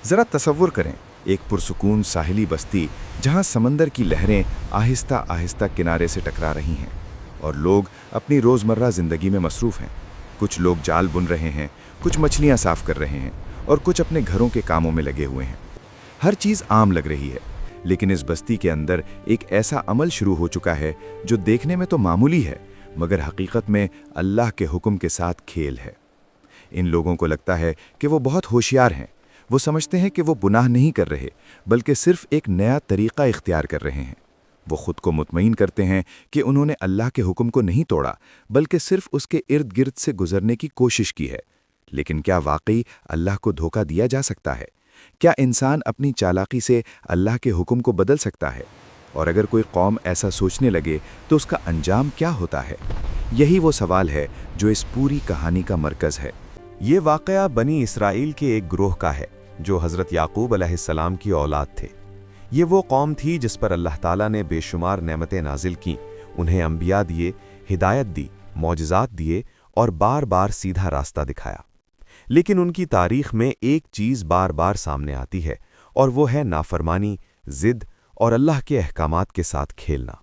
ज़रा तसव्वुर करें, एक पुरसुकून साहिली बस्ती जहां समंदर की लहरें आहिस्ता आहिस्ता किनारे से टकरा रही हैं और लोग अपनी रोज़मर्रा ज़िंदगी में मसरूफ़ हैं। कुछ लोग जाल बुन रहे हैं, कुछ मछलियां साफ कर रहे हैं और कुछ अपने घरों के कामों में लगे हुए हैं। हर चीज़ आम लग रही है, लेकिन इस बस्ती के अंदर एक ऐसा अमल शुरू हो चुका है जो देखने में तो मामूली है, मगर हकीकत में अल्लाह के हुक्म के साथ खेल है। इन लोगों को लगता है कि वो बहुत होशियार हैं। वो समझते हैं कि वो गुनाह नहीं कर रहे, बल्कि सिर्फ एक नया तरीक़ा इख्तियार कर रहे हैं। वो खुद को मुतमईन करते हैं कि उन्होंने अल्लाह के हुक्म को नहीं तोड़ा, बल्कि सिर्फ उसके इर्द गिर्द से गुजरने की कोशिश की है। लेकिन क्या वाकई अल्लाह को धोखा दिया जा सकता है? क्या इंसान अपनी चालाकी से अल्लाह के हुक्म को बदल सकता है? और अगर कोई कौम ऐसा सोचने लगे तो उसका अंजाम क्या होता है? यही वो सवाल है जो इस पूरी कहानी का मरकज़ है। ये वाक़या बनी इसराइल के एक ग्रोह का है जो हज़रत याकूब अलैहिस्सलाम की औलाद थे। ये वो कौम थी जिस पर अल्लाह ताला ने बेशुमार नेमतें नाजिल की, उन्हें अंबिया दिए, हिदायत दी, मौजज़ात दिए और बार बार सीधा रास्ता दिखाया। लेकिन उनकी तारीख़ में एक चीज़ बार बार सामने आती है और वो है नाफरमानी, ज़िद और अल्लाह के अहकामात के साथ खेलना।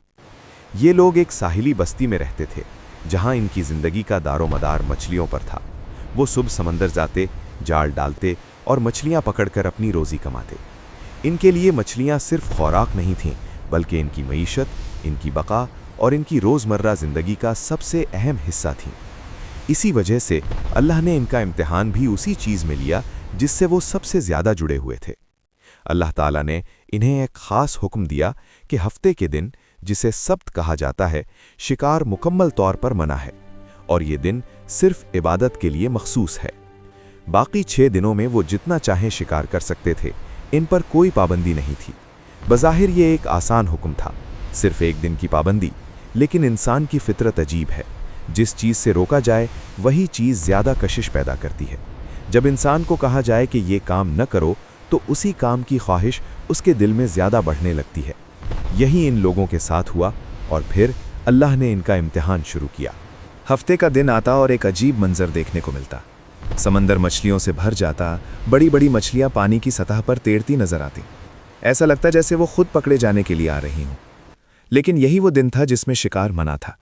ये लोग एक साहिली बस्ती में रहते थे जहाँ इनकी ज़िंदगी का दारोमदार मछलियों पर था। वो सुबह समंदर जाते, जाल डालते और मछलियाँ पकड़कर अपनी रोज़ी कमाते। इनके लिए मछलियाँ सिर्फ खुराक नहीं थीं, बल्कि इनकी मईशत, इनकी बका और इनकी रोज़मर्रा ज़िंदगी का सबसे अहम हिस्सा थीं। इसी वजह से अल्लाह ने इनका इम्तिहान भी उसी चीज़ में लिया जिससे वो सबसे ज़्यादा जुड़े हुए थे। अल्लाह ताला ने इन्हें एक ख़ास हुक्म दिया कि हफ्ते के दिन, जिसे सब्त कहा जाता है, शिकार मुकम्मल तौर पर मना है और ये दिन सिर्फ इबादत के लिए मखसूस है। बाकी 6 दिनों में वो जितना चाहें शिकार कर सकते थे, इन पर कोई पाबंदी नहीं थी। बज़ाहिर ये एक आसान हुक्म था, सिर्फ एक दिन की पाबंदी, लेकिन इंसान की फितरत अजीब है। जिस चीज़ से रोका जाए वही चीज़ ज़्यादा कशिश पैदा करती है। जब इंसान को कहा जाए कि ये काम न करो तो उसी काम की ख्वाहिश उसके दिल में ज़्यादा बढ़ने लगती है। यही इन लोगों के साथ हुआ और फिर अल्लाह ने इनका इम्तिहान शुरू किया। हफ्ते का दिन आता और एक अजीब मंजर देखने को मिलता। समंदर मछलियों से भर जाता, बड़ी बड़ी मछलियां पानी की सतह पर तैरती नजर आती। ऐसा लगता जैसे वो खुद पकड़े जाने के लिए आ रही हों। लेकिन यही वो दिन था जिसमें शिकार मना था।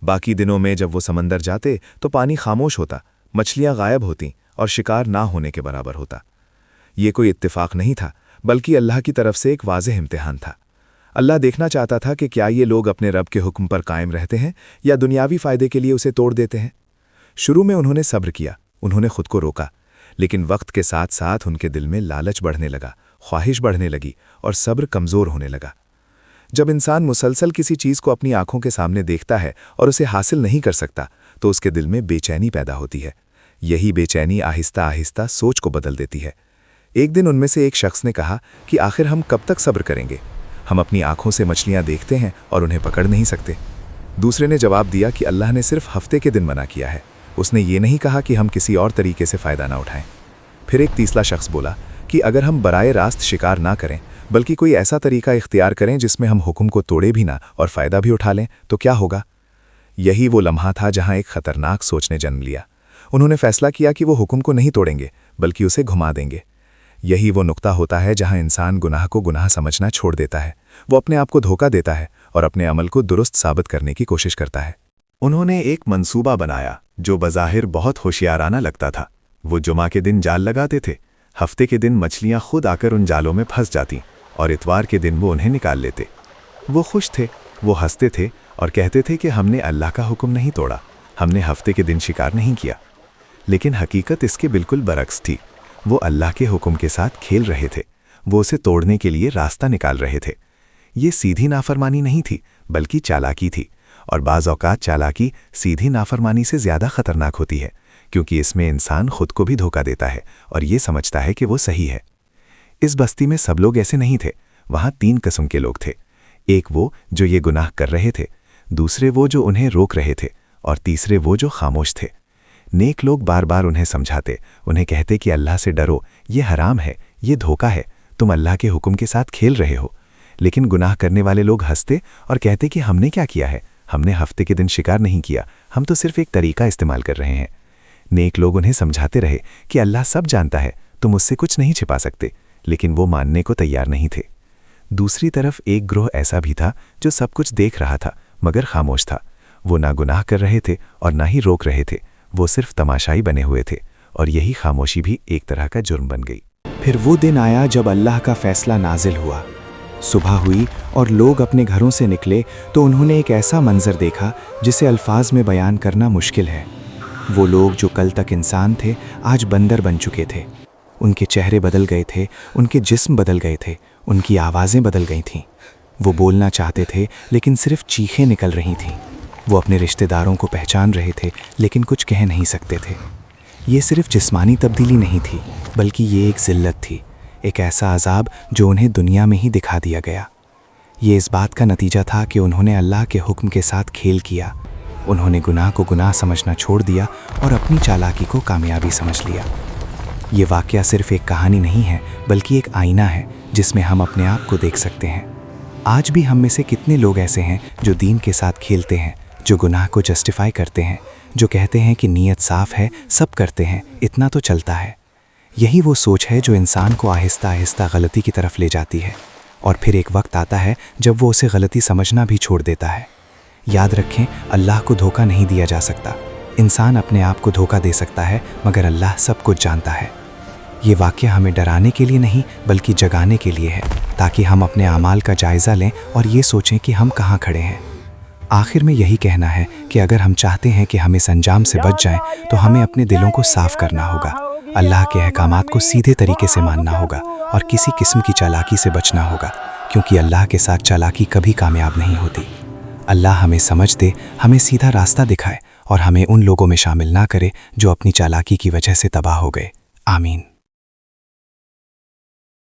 बाकी दिनों में जब वो समंदर जाते तो पानी खामोश होता, मछलियां गायब होती और शिकार ना होने के बराबर होता। ये कोई इत्तेफाक नहीं था, बल्कि अल्लाह की तरफ से एक वाज़ेह इम्तिहान था। अल्लाह देखना चाहता था कि क्या ये लोग अपने रब के हुक्म पर कायम रहते हैं या दुनियावी फ़ायदे के लिए उसे तोड़ देते हैं। शुरू में उन्होंने सब्र किया, उन्होंने खुद को रोका, लेकिन वक्त के साथ साथ उनके दिल में लालच बढ़ने लगा, ख्वाहिश बढ़ने लगी और सब्र कमज़ोर होने लगा। जब इंसान मुसलसल किसी चीज़ को अपनी आंखों के सामने देखता है और उसे हासिल नहीं कर सकता तो उसके दिल में बेचैनी पैदा होती है। यही बेचैनी आहिस्ता आहिस्ता सोच को बदल देती है। एक दिन उनमें से एक शख्स ने कहा कि आखिर हम कब तक सब्र करेंगे? हम अपनी आंखों से मछलियां देखते हैं और उन्हें पकड़ नहीं सकते। दूसरे ने जवाब दिया कि अल्लाह ने सिर्फ हफ्ते के दिन मना किया है, उसने ये नहीं कहा कि हम किसी और तरीके से फ़ायदा ना उठाएं। फिर एक तीसरा शख्स बोला कि अगर हम बराए रास्त शिकार ना करें, बल्कि कोई ऐसा तरीका इख्तियार करें जिसमें हम हुक्म को तोड़े भी ना और फ़ायदा भी उठा लें, तो क्या होगा? यही वो लम्हा था जहां एक ख़तरनाक सोच ने जन्म लिया। उन्होंने फ़ैसला किया कि वो हुक्म को नहीं तोड़ेंगे, बल्कि उसे घुमा देंगे। यही वो नुक्ता होता है जहां इंसान गुनाह को गुनाह समझना छोड़ देता है। वो अपने आप को धोखा देता है और अपने अमल को दुरुस्त साबित करने की कोशिश करता है। उन्होंने एक मंसूबा बनाया जो बज़ाहिर बहुत होशियाराना लगता था। वो जुमा के दिन जाल लगाते थे, हफ्ते के दिन मछलियां खुद आकर उन जालों में फंस जातीं और इतवार के दिन वो उन्हें निकाल लेते। वो खुश थे, वो हंसते थे और कहते थे कि हमने अल्लाह का हुक्म नहीं तोड़ा, हमने हफ्ते के दिन शिकार नहीं किया। लेकिन हकीकत इसके बिल्कुल बरक्स थी। वो अल्लाह के हुक्म के साथ खेल रहे थे, वो उसे तोड़ने के लिए रास्ता निकाल रहे थे। ये सीधी नाफरमानी नहीं थी, बल्कि चालाकी थी, और बाज़ औक़ात चालाकी सीधी नाफरमानी से ज़्यादा ख़तरनाक होती है, क्योंकि इसमें इंसान खुद को भी धोखा देता है और ये समझता है कि वो सही है। इस बस्ती में सब लोग ऐसे नहीं थे। वहाँ 3 किस्म के लोग थे। एक वो जो ये गुनाह कर रहे थे, दूसरे वो जो उन्हें रोक रहे थे, और तीसरे वो जो खामोश थे। नेक लोग बार बार उन्हें समझाते, उन्हें कहते कि अल्लाह से डरो, ये हराम है, ये धोखा है, तुम अल्लाह के हुक्म के साथ खेल रहे हो। लेकिन गुनाह करने वाले लोग हंसते और कहते कि हमने क्या किया है, हमने हफ्ते के दिन शिकार नहीं किया, हम तो सिर्फ एक तरीका इस्तेमाल कर रहे हैं। नेक लोग उन्हें समझाते रहे कि अल्लाह सब जानता है, तुम उससे कुछ नहीं छिपा सकते, लेकिन वो मानने को तैयार नहीं थे। दूसरी तरफ एक ग्रोह ऐसा भी था जो सब कुछ देख रहा था मगर खामोश था। वो ना गुनाह कर रहे थे और ना ही रोक रहे थे, वो सिर्फ तमाशाई बने हुए थे, और यही खामोशी भी एक तरह का जुर्म बन गई। फिर वो दिन आया जब अल्लाह का फैसला नाजिल हुआ। सुबह हुई और लोग अपने घरों से निकले तो उन्होंने एक ऐसा मंजर देखा जिसे अल्फाज में बयान करना मुश्किल है। वो लोग जो कल तक इंसान थे आज बंदर बन चुके थे। उनके चेहरे बदल गए थे, उनके जिस्म बदल गए थे, उनकी आवाज़ें बदल गई थीं। वो बोलना चाहते थे लेकिन सिर्फ चीखें निकल रही थीं। वो अपने रिश्तेदारों को पहचान रहे थे लेकिन कुछ कह नहीं सकते थे। ये सिर्फ जिस्मानी तब्दीली नहीं थी, बल्कि ये एक ज़िल्लत थी, एक ऐसा अजाब जो उन्हें दुनिया में ही दिखा दिया गया। ये इस बात का नतीजा था कि उन्होंने अल्लाह के हुक्म के साथ खेल किया। उन्होंने गुनाह को गुनाह समझना छोड़ दिया और अपनी चालाकी को कामयाबी समझ लिया। ये वाक़या सिर्फ एक कहानी नहीं है, बल्कि एक आईना है जिसमें हम अपने आप को देख सकते हैं। आज भी हम में से कितने लोग ऐसे हैं जो दीन के साथ खेलते हैं, जो गुनाह को जस्टिफाई करते हैं, जो कहते हैं कि नीयत साफ़ है, सब करते हैं, इतना तो चलता है। यही वो सोच है जो इंसान को आहिस्ता आहिस्ता गलती की तरफ ले जाती है, और फिर एक वक्त आता है जब वो उसे गलती समझना भी छोड़ देता है। याद रखें, अल्लाह को धोखा नहीं दिया जा सकता। इंसान अपने आप को धोखा दे सकता है, मगर अल्लाह सब कुछ जानता है। ये वाक़या हमें डराने के लिए नहीं बल्कि जगाने के लिए है, ताकि हम अपने आमाल का जायज़ा लें और ये सोचें कि हम कहाँ खड़े हैं। आखिर में यही कहना है कि अगर हम चाहते हैं कि हम इस अंजाम से बच जाएं, तो हमें अपने दिलों को साफ़ करना होगा, अल्लाह के अहकामात को सीधे तरीके से मानना होगा और किसी किस्म की चालाकी से बचना होगा, क्योंकि अल्लाह के साथ चालाकी कभी कामयाब नहीं होती। अल्लाह हमें समझ दे, हमें सीधा रास्ता दिखाए और हमें उन लोगों में शामिल ना करे जो अपनी चालाकी की वजह से तबाह हो गए। आमीन।